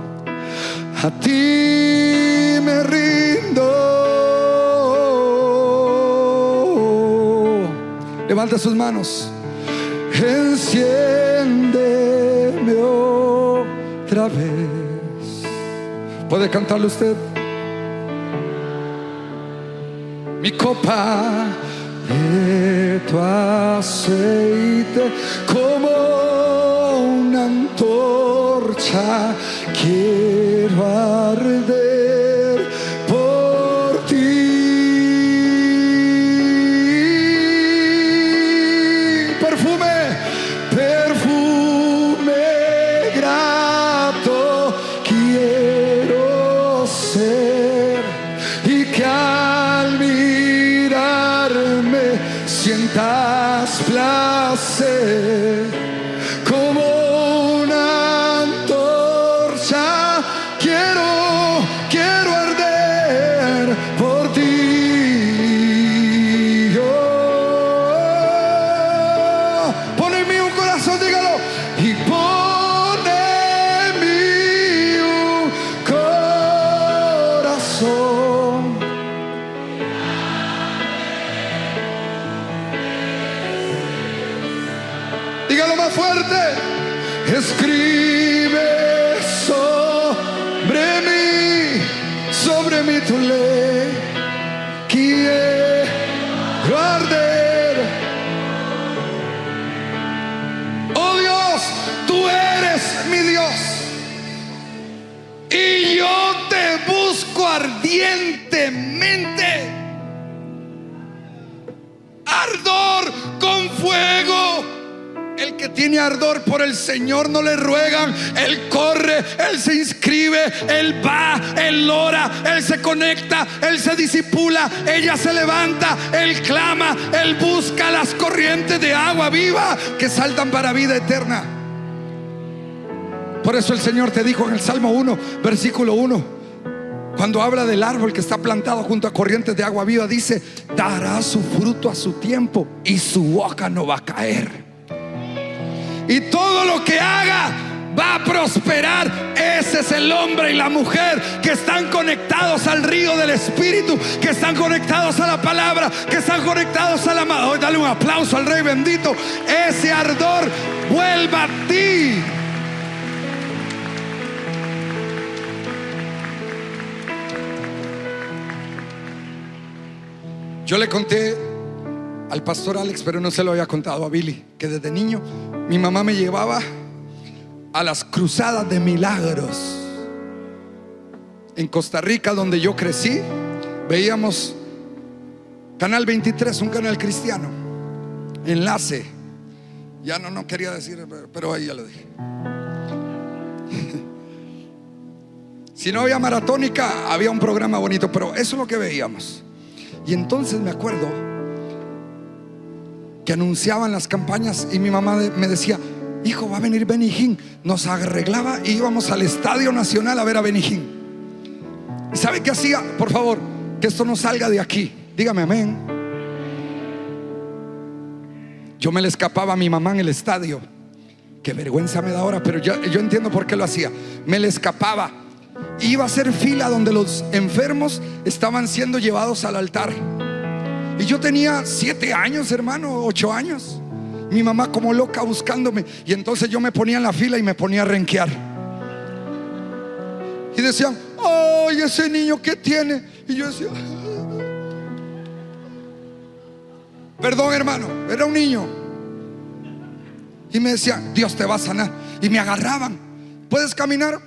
a ti me rindo. Levanta sus manos. Enciéndeme otra vez. ¿Puede cantarlo usted? Mi copa de tu aceite, como una antorcha, quiero arder por ti. Perfume grato quiero ser, y que al mirarme sientas placer, como una antorcha quiero arder por ti. Pon en mí un corazón, dígalo. Y pon en mí un corazón. Dígalo más fuerte. Escribe sobre mí tu ley, quiero arder. Oh Dios, tú eres mi Dios, y yo te busco ardientemente. Ardor con fuego. El que tiene ardor por el Señor no le ruegan. Él corre, Él se inscribe, Él va, Él ora, Él se conecta, Él se disipula, ella se levanta, Él clama, Él busca las corrientes de agua viva que saltan para vida eterna. Por eso el Señor te dijo en el Salmo 1, versículo 1, cuando habla del árbol que está plantado junto a corrientes de agua viva, dice: dará su fruto a su tiempo y su hoja no va a caer. Y todo lo que haga va a prosperar. Ese es el hombre y la mujer que están conectados al río del Espíritu, que están conectados a la palabra, que están conectados al amado. Hoy dale un aplauso al Rey bendito. Ese ardor vuelva a ti. Yo le conté al pastor Alex, pero no se lo había contado a Billy, que desde niño mi mamá me llevaba a las cruzadas de milagros. En Costa Rica, donde yo crecí, veíamos Canal 23, un canal cristiano, Enlace. Ya no quería decir, pero ahí ya lo dije. Si no había maratónica, había un programa bonito, pero eso es lo que veíamos. Y entonces me acuerdo que anunciaban las campañas y mi mamá me decía: hijo, va a venir Benny Hinn. Nos arreglaba y íbamos al Estadio Nacional a ver a Benny Hinn. ¿Y sabe qué hacía? Por favor, que esto no salga de aquí. Dígame amén. Yo me le escapaba a mi mamá en el estadio. Qué vergüenza me da ahora, pero yo entiendo por qué lo hacía. Me le escapaba. Iba a hacer fila donde los enfermos estaban siendo llevados al altar. Y yo tenía 7 años, hermano, 8 años. Mi mamá como loca buscándome. Y entonces yo me ponía en la fila y me ponía a renquear. Y decían: ay, ese niño, ¿qué tiene? Y yo decía: perdón, hermano, era un niño. Y me decían: Dios te va a sanar. Y me agarraban: ¿puedes caminar?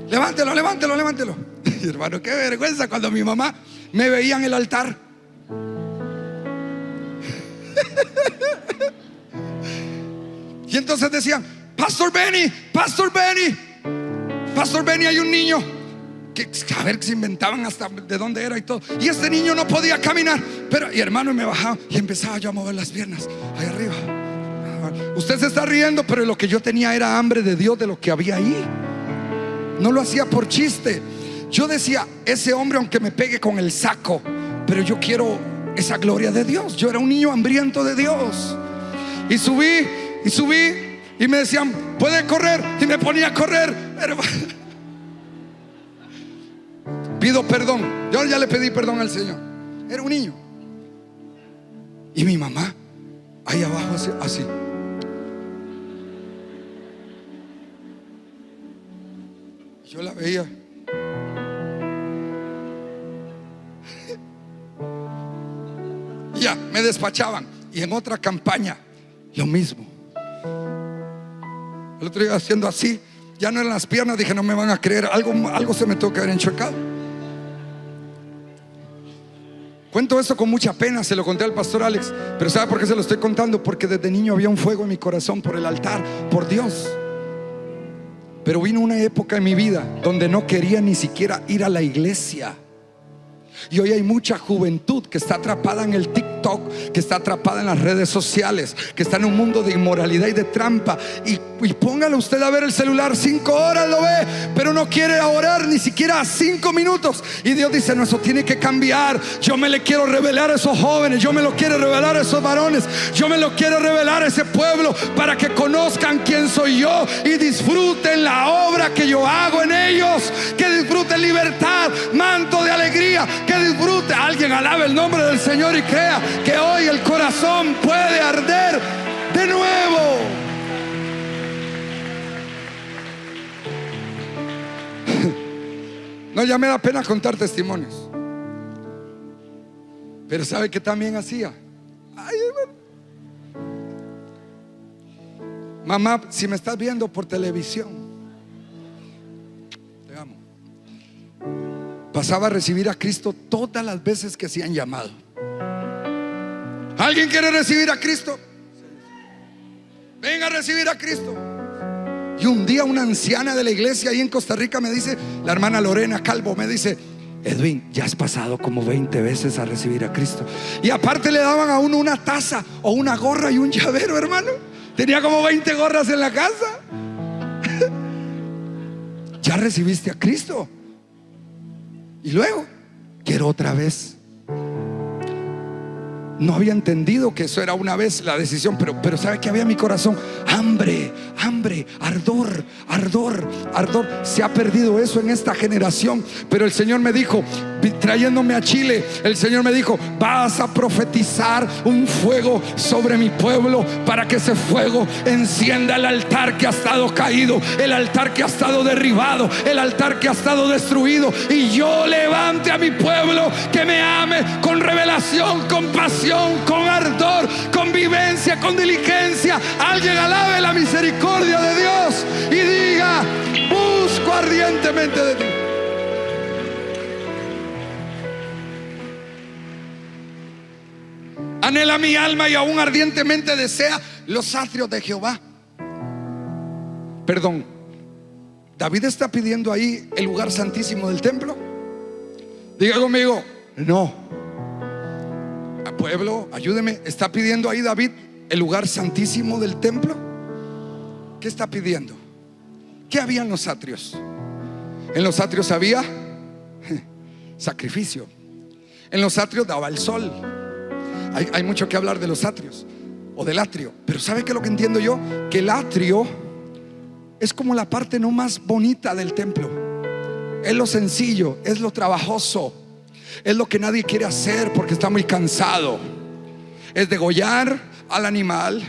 Levántelo, levántelo, levántelo. Y hermano, qué vergüenza cuando mi mamá me veía en el altar. Y entonces decían: Pastor Benny, Pastor Benny, Pastor Benny, hay un niño que, a ver, que se inventaban hasta de dónde era y todo. Y este niño no podía caminar, pero, y hermano, me bajaba y empezaba yo a mover las piernas ahí arriba. Usted se está riendo, pero lo que yo tenía era hambre de Dios, de lo que había ahí. No lo hacía por chiste. Yo decía: ese hombre aunque me pegue con el saco, pero yo quiero esa gloria de Dios. Yo era un niño hambriento de Dios. Y subí y me decían: ¿puede correr? Y me ponía a correr. Pido perdón. Yo ya le pedí perdón al Señor. Era un niño. Y mi mamá ahí abajo así. Yo la veía. Ya, me despachaban. Y en otra campaña lo mismo. El otro día haciendo así, ya no eran las piernas. Dije: no me van a creer, algo se me tuvo que haber enchuecado. Cuento esto con mucha pena, se lo conté al pastor Alex. Pero ¿sabe por qué se lo estoy contando? Porque desde niño había un fuego en mi corazón por el altar, por Dios. Pero vino una época en mi vida donde no quería ni siquiera ir a la iglesia. Y hoy hay mucha juventud que está atrapada en el TikTok, que está atrapada en las redes sociales, que está en un mundo de inmoralidad y de trampa. Y póngale usted a ver el celular, 5 horas lo ve, pero no quiere orar ni siquiera 5 minutos. Y Dios dice: no, eso tiene que cambiar. Yo me le quiero revelar a esos jóvenes, yo me lo quiero revelar a esos varones, yo me lo quiero revelar a ese pueblo, para que conozcan quién soy yo y disfruten la obra que yo hago en ellos. Que disfruten libertad, manto de alegría, que disfrute. Alguien alabe el nombre del Señor y crea que hoy el corazón puede arder de nuevo. No, ya me da pena contar testimonios. Pero ¿sabe qué también hacía? Ay, hermano. Mamá, si me estás viendo por televisión, te amo. Pasaba a recibir a Cristo todas las veces que hacían llamado. ¿Alguien quiere recibir a Cristo? Venga a recibir a Cristo. Y un día una anciana de la iglesia ahí en Costa Rica me dice, la hermana Lorena Calvo, me dice: Edwin, ya has pasado como 20 veces a recibir a Cristo. Y aparte le daban a uno una taza o una gorra y un llavero, hermano. Tenía como 20 gorras en la casa. Ya recibiste a Cristo. Y luego, quiero otra vez. No había entendido que eso era una vez la decisión, pero ¿sabe qué había en mi corazón? Hambre, ardor. Se ha perdido eso en esta generación. Pero el Señor me dijo, trayéndome a Chile, el Señor me dijo: vas a profetizar un fuego sobre mi pueblo, para que ese fuego encienda el altar que ha estado caído, el altar que ha estado derribado, el altar que ha estado destruido, y yo levante a mi pueblo que me ame con revelación, con pasión, con ardor, con vivencia, con diligencia. Alguien alabe la misericordia de Dios y diga: busco ardientemente de ti. Anhela mi alma y aún ardientemente desea los atrios de Jehová. Perdón, David está pidiendo ahí el lugar santísimo del templo. Diga conmigo: no. Pueblo, ayúdeme. ¿Está pidiendo ahí David el lugar santísimo del templo? ¿Qué está pidiendo? ¿Qué había en los atrios? En los atrios había sacrificio. En los atrios daba el sol. Hay mucho que hablar de los atrios o del atrio, pero ¿sabe qué es lo que entiendo yo? Que el atrio es como la parte no más bonita del templo. Es lo sencillo, es lo trabajoso, es lo que nadie quiere hacer porque está muy cansado. Es degollar al animal,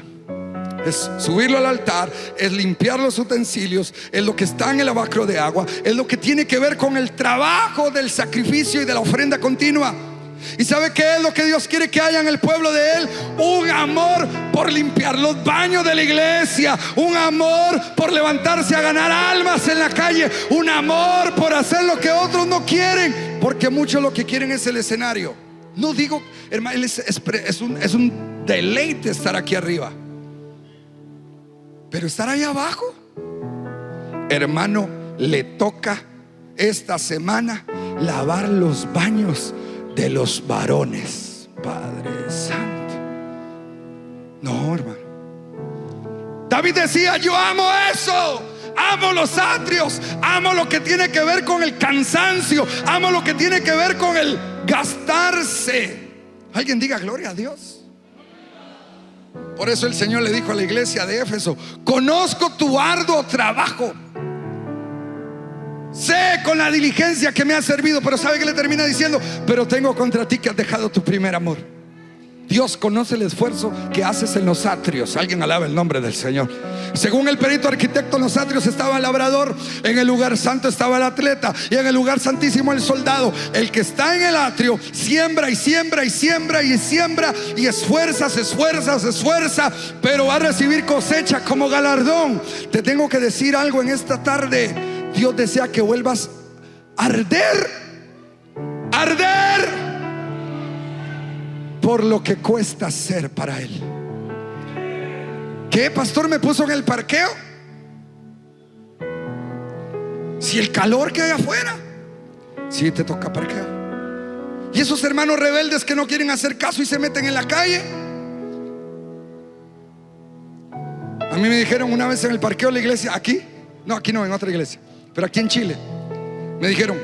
es subirlo al altar, es limpiar los utensilios, es lo que está en el lavacro de agua, es lo que tiene que ver con el trabajo del sacrificio y de la ofrenda continua. ¿Y sabe qué es lo que Dios quiere que haya en el pueblo de Él? Un amor por limpiar los baños de la iglesia, un amor por levantarse a ganar almas en la calle, un amor por hacer lo que otros no quieren, porque muchos lo que quieren es el escenario. No digo, hermano, es un deleite estar aquí arriba, pero estar ahí abajo, hermano, le toca esta semana lavar los baños de los varones. Padre Santo. No, hermano. David decía: yo amo eso, amo los atrios, amo lo que tiene que ver con el cansancio, amo lo que tiene que ver con el gastarse. Alguien diga gloria a Dios. Por eso el Señor le dijo a la iglesia de Éfeso: conozco tu arduo trabajo, sé con la diligencia que me has servido. Pero ¿sabe qué le termina diciendo? Pero tengo contra ti que has dejado tu primer amor. Dios conoce el esfuerzo que haces en los atrios. Alguien alaba el nombre del Señor. Según el perito arquitecto, en los atrios estaba el labrador, en el lugar santo estaba el atleta, y en el lugar santísimo el soldado. El que está en el atrio siembra y siembra y siembra y siembra, y esfuerza, se esfuerza, pero va a recibir cosecha como galardón. Te tengo que decir algo en esta tarde. Dios desea que vuelvas a arder por lo que cuesta ser para Él. ¿Qué, pastor, me puso en el parqueo? Si el calor que hay afuera, si te toca parqueo. Y esos hermanos rebeldes que no quieren hacer caso y se meten en la calle. A mí me dijeron una vez en el parqueo de la iglesia, aquí no, en otra iglesia, pero aquí en Chile, me dijeron: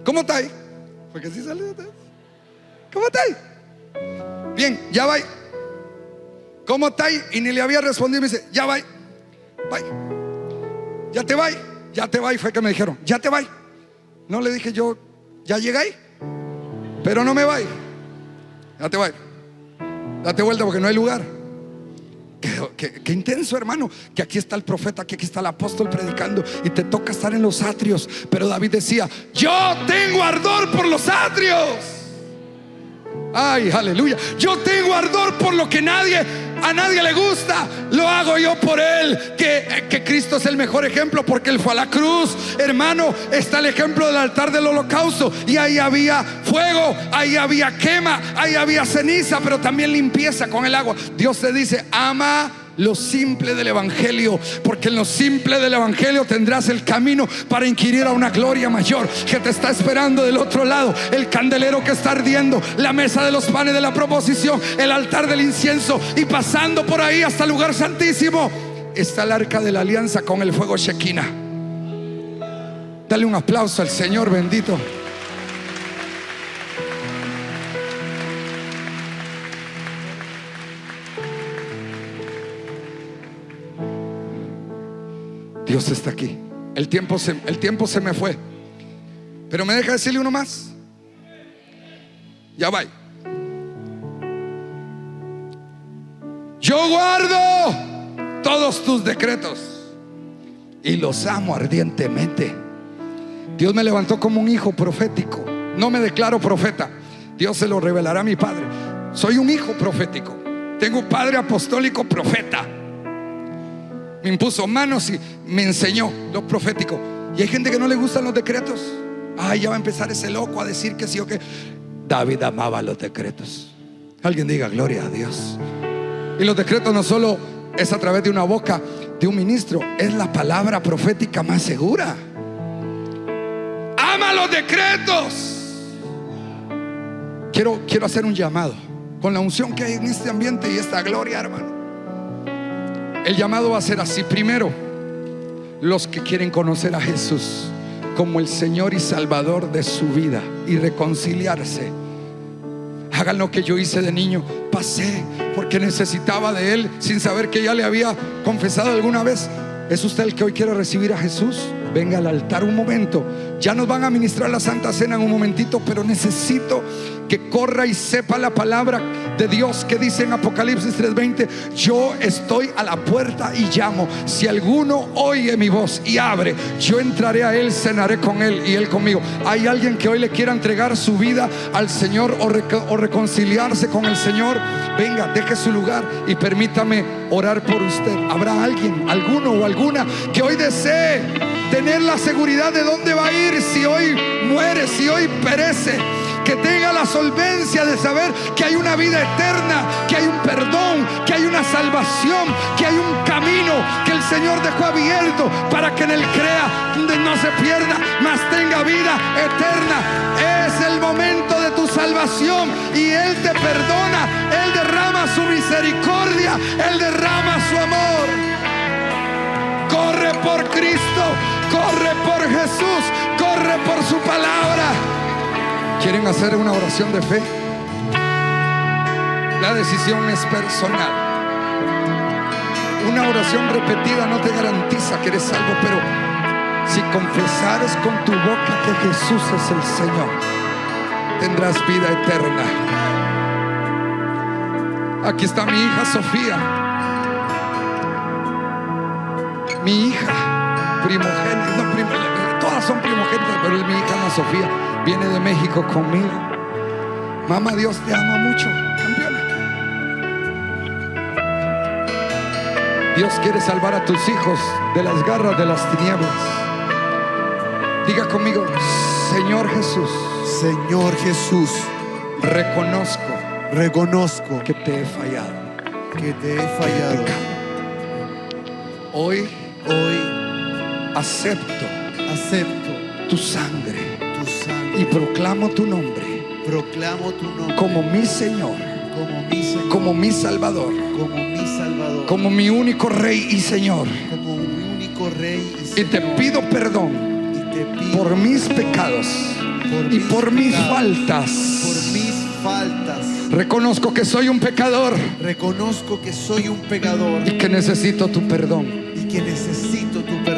¿cómo está ahí? Porque así salió. ¿Cómo está ahí? Bien, ya va. ¿Cómo está ahí? Y ni le había respondido. Me dice: ya va. Ya te va. Fue que me dijeron: ya te va. No le dije yo: ya llegué, pero no me va. Ya te va. Date vuelta porque no hay lugar. Qué intenso, hermano, que aquí está el profeta, que aquí está el apóstol predicando y te toca estar en los atrios. Pero David decía: yo tengo ardor por los atrios. Ay, aleluya. Yo tengo ardor por lo que a nadie le gusta. Lo hago yo por Él. Que Cristo es el mejor ejemplo, porque Él fue a la cruz. Hermano, está el ejemplo del altar del holocausto, y ahí había fuego, ahí había quema, ahí había ceniza, pero también limpieza con el agua. Dios te dice: ama lo simple del evangelio, porque en lo simple del evangelio tendrás el camino para inquirir a una gloria mayor que te está esperando del otro lado. El candelero que está ardiendo, la mesa de los panes de la proposición, el altar del incienso, y pasando por ahí hasta el lugar santísimo está el arca de la alianza con el fuego Shekinah. Dale un aplauso al Señor bendito. Dios está aquí. El tiempo se me fue, pero me deja decirle uno más. Ya va. Yo guardo todos tus decretos y los amo ardientemente. Dios me levantó como un hijo profético. No me declaro profeta, Dios se lo revelará a mi padre. Soy un hijo profético. Tengo un padre apostólico profeta. Me impuso manos y me enseñó lo profético. Y hay gente que no le gustan los decretos. Ay, ya va a empezar ese loco a decir que sí o que. David amaba los decretos. Alguien diga gloria a Dios. Y los decretos no solo es a través de una boca de un ministro, es la palabra profética más segura. Ama los decretos. Quiero hacer un llamado con la unción que hay en este ambiente y esta gloria, hermano. El llamado va a ser así. Primero, los que quieren conocer a Jesús como el Señor y Salvador de su vida y reconciliarse. Hagan lo que yo hice de niño. Pasé porque necesitaba de Él sin saber que ya le había confesado alguna vez. ¿Es usted el que hoy quiere recibir a Jesús? Venga al altar un momento. Ya nos van a ministrar la Santa Cena en un momentito, pero necesito que corra y sepa la palabra de Dios que dice en Apocalipsis 3:20: yo estoy a la puerta y llamo. Si alguno oye mi voz y abre, yo entraré a él, cenaré con él y él conmigo. ¿Hay alguien que hoy le quiera entregar su vida al Señor o reconciliarse con el Señor? Venga, deje su lugar y permítame orar por usted. ¿Habrá alguien, alguno o alguna que hoy desee tener la seguridad de dónde va a ir si hoy muere, si hoy perece? Que tenga la solvencia de saber que hay una vida eterna, que hay un perdón, que hay una salvación, que hay un camino que el Señor dejó abierto para que en Él crea, no se pierda, mas tenga vida eterna. Es el momento de tu salvación y Él te perdona. Él derrama su misericordia, Él derrama su amor. Corre por Cristo, corre por Jesús, corre por su palabra. ¿Quieren hacer una oración de fe? La decisión es personal. Una oración repetida no te garantiza que eres salvo, pero si confesares con tu boca que Jesús es el Señor, tendrás vida eterna. Aquí está mi hija Sofía, mi hija primogénita, todas son primogénitas, pero es mi hija Ana Sofía. Viene de México conmigo. Mamá, Dios te ama mucho, campeona. Dios quiere salvar a tus hijos de las garras de las tinieblas. Diga conmigo: Señor Jesús, Señor Jesús, reconozco que te he fallado. Hoy acepto tu sangre y proclamo tu nombre como mi Señor, como mi Salvador, como mi único Rey y Señor. Y te pido perdón por mis pecados y por mis faltas. Reconozco que soy un pecador y que necesito tu perdón.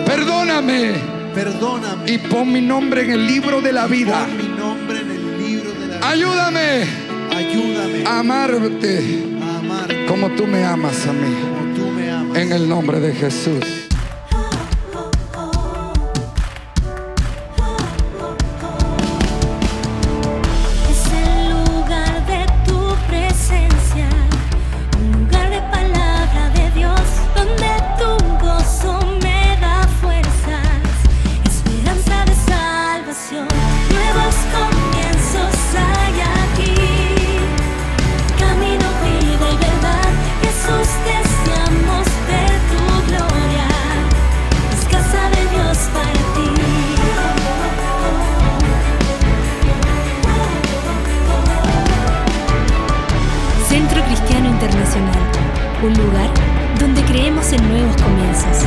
Perdóname y pon mi nombre en el libro de la vida. Ayúdame a amarte como tú me amas a mí. En el nombre de Jesús. Un lugar donde creemos en nuevos comienzos.